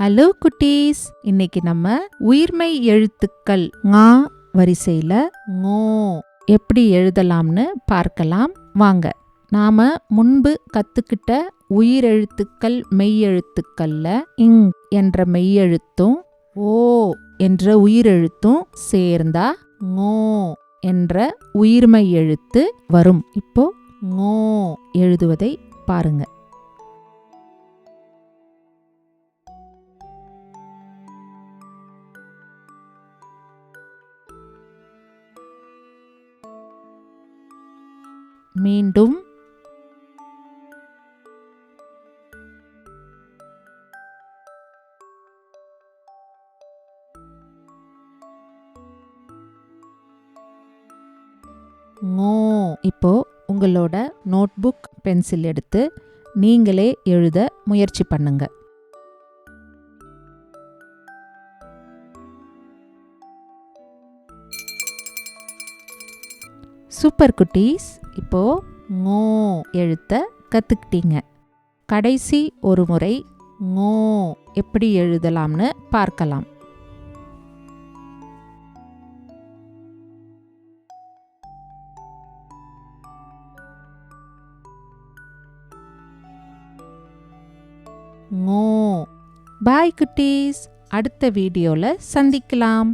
Hello குட்டீஸ், இன்னைக்கு நம்ம உயிர்மெய் எழுத்துக்கள் ங வரிசையில ngோ எப்படி எழுதலாம்னு பார்க்கலாம் வாங்க. நாம முன்பு கத்துக்கிட்ட உயிரெழுத்துக்கள் மெய்யெழுத்துக்கள்ல இங் என்ற மெய்யெழுத்தும் ஓ என்ற உயிரெழுத்தும் சேர்ந்தா ngோ என்ற உயிர்மெய் எழுத்து வரும். இப்போ ngோ எழுதுவதை பாருங்க. மீண்டும் ngோ. இப்போ உங்களோட நோட்புக் பென்சில் எடுத்து நீங்களே எழுத முயற்சி பண்ணுங்க. சூப்பர் குட்டீஸ், இப்போ ngோ எழுத்த கத்துக்கிட்டீங்க. கடைசி ஒரு முறை ngோ எப்படி எழுதலாம்னு பார்க்கலாம். ngோ. பாய் குட்டீஸ், அடுத்த வீடியோல சந்திக்கலாம்.